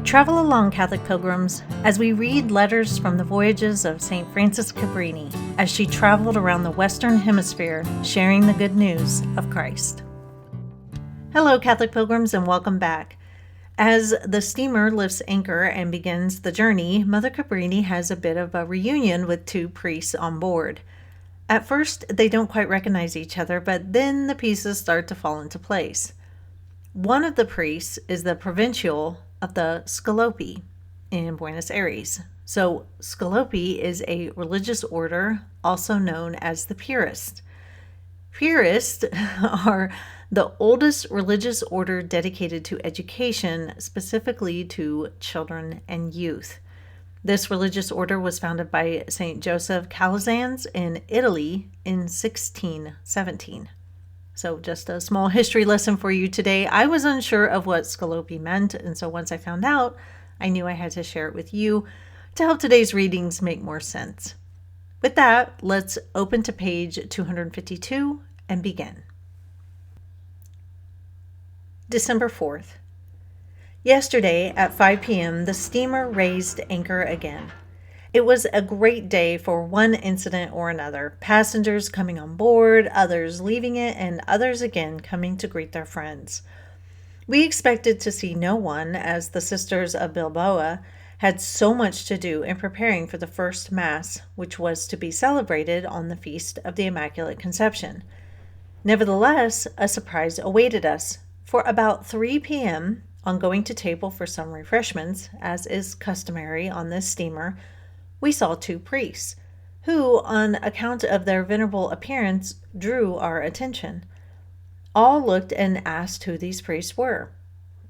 Travel along, Catholic pilgrims, as we read letters from the voyages of St. Frances Cabrini as she traveled around the Western Hemisphere sharing the good news of Christ. Hello, Catholic pilgrims, and welcome back. As the steamer lifts anchor and begins the journey, Mother Cabrini has a bit of a reunion with two priests on board. At first, they don't quite recognize each other, but then the pieces start to fall into place. One of the priests is the Provincial of the Scolopi in Buenos Aires. So Scolopi is a religious order also known as the Piarists. Piarists are the oldest religious order dedicated to education, specifically to children and youth. This religious order was founded by St. Joseph Calasanz in Italy in 1617. So just a small history lesson for you today. I was unsure of what Scolopi meant, and so once I found out, I knew I had to share it with you to help today's readings make more sense. With that, let's open to page 252 and begin. December 4th. Yesterday at 5 p.m., the steamer raised anchor again. It was a great day for one incident or another, passengers coming on board, others leaving it, and others again coming to greet their friends. We expected to see no one, as the Sisters of Bilbao had so much to do in preparing for the first Mass, which was to be celebrated on the Feast of the Immaculate Conception. Nevertheless, a surprise awaited us, for about 3 p.m., on going to table for some refreshments, as is customary on this steamer, we saw two priests, who, on account of their venerable appearance, drew our attention. All looked and asked who these priests were.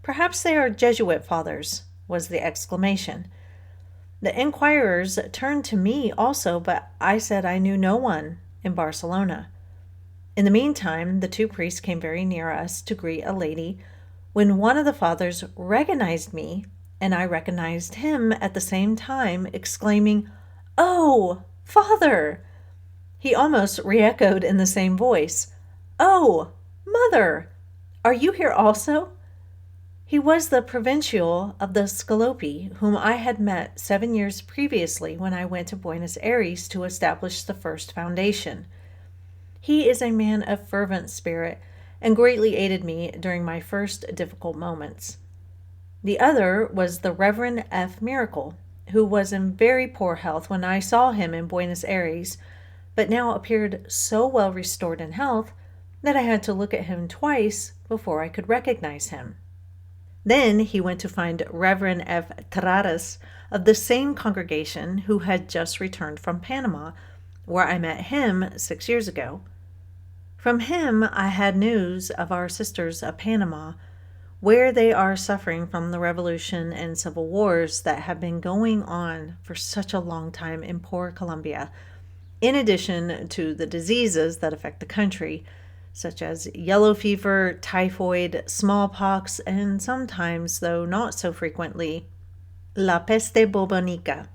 "Perhaps they are Jesuit fathers," was the exclamation. The inquirers turned to me also, but I said I knew no one in Barcelona. In the meantime, the two priests came very near us to greet a lady, when one of the fathers recognized me, and I recognized him at the same time, exclaiming, "Oh, Father!" He almost re-echoed in the same voice, "Oh, Mother! Are you here also?" He was the Provincial of the Scolopi, whom I had met 7 years previously when I went to Buenos Aires to establish the first foundation. He is a man of fervent spirit and greatly aided me during my first difficult moments. The other was the Reverend F. Miracle, who was in very poor health when I saw him in Buenos Aires, but now appeared so well restored in health that I had to look at him twice before I could recognize him. Then he went to find Reverend F. Terradas of the same congregation, who had just returned from Panama, where I met him 6 years ago. From him I had news of our sisters of Panama, where they are suffering from the revolution and civil wars that have been going on for such a long time in poor Colombia, in addition to the diseases that affect the country, such as yellow fever, typhoid, smallpox, and sometimes, though not so frequently, la peste bubonica,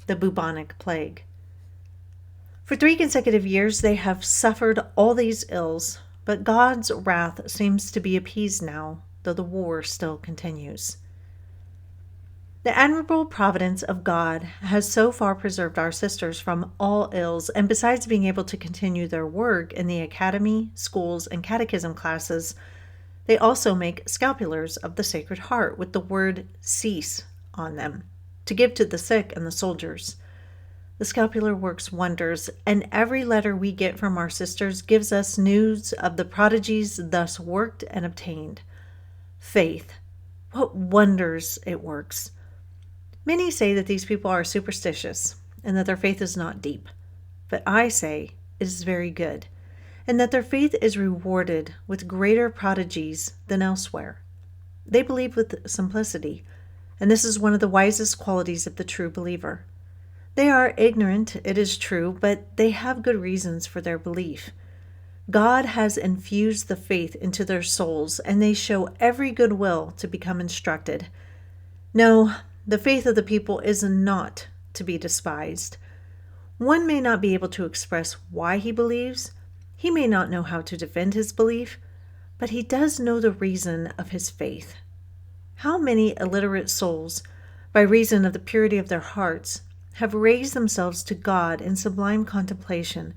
the bubonic plague. For 3 consecutive years they have suffered all these ills, but God's wrath seems to be appeased now, though the war still continues. The admirable providence of God has so far preserved our sisters from all ills, and besides being able to continue their work in the academy, schools, and catechism classes, they also make scapulars of the Sacred Heart with the word "cease" on them, to give to the sick and the soldiers. The scapular works wonders, and every letter we get from our sisters gives us news of the prodigies thus worked and obtained. Faith, what wonders it works! Many say that these people are superstitious and that their faith is not deep, but I say it is very good, and that their faith is rewarded with greater prodigies than elsewhere. They believe with simplicity, and this is one of the wisest qualities of the true believer. They are ignorant, it is true, but they have good reasons for their belief. God has infused the faith into their souls, and they show every good will to become instructed. No, the faith of the people is not to be despised. One may not be able to express why he believes. He may not know how to defend his belief, but he does know the reason of his faith. How many illiterate souls, by reason of the purity of their hearts, have raised themselves to God in sublime contemplation,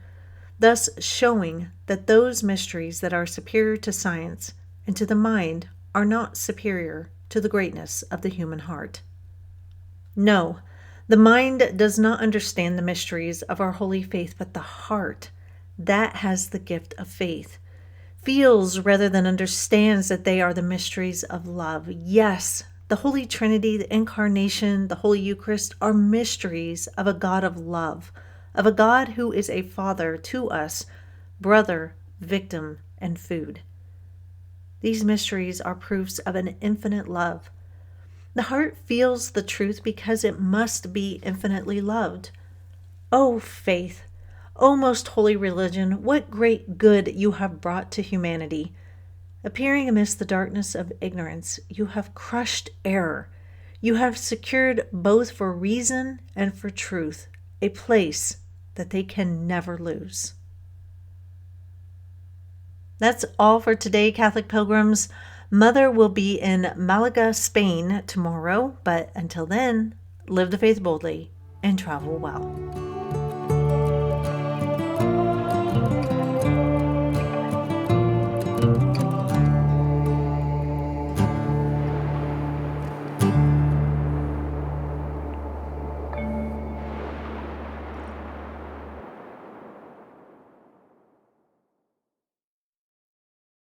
thus showing that those mysteries that are superior to science and to the mind are not superior to the greatness of the human heart. No, the mind does not understand the mysteries of our holy faith, but the heart, that has the gift of faith, feels rather than understands that they are the mysteries of love. Yes, the Holy Trinity, the Incarnation, the Holy Eucharist are mysteries of a God of love, of a God who is a Father to us, brother, victim, and food. These mysteries are proofs of an infinite love. The heart feels the truth because it must be infinitely loved. O faith, O most holy religion, what great good you have brought to humanity! Appearing amidst the darkness of ignorance, you have crushed error. You have secured both for reason and for truth a place that they can never lose. That's all for today, Catholic pilgrims. Mother will be in Malaga, Spain tomorrow, but until then, live the faith boldly and travel well.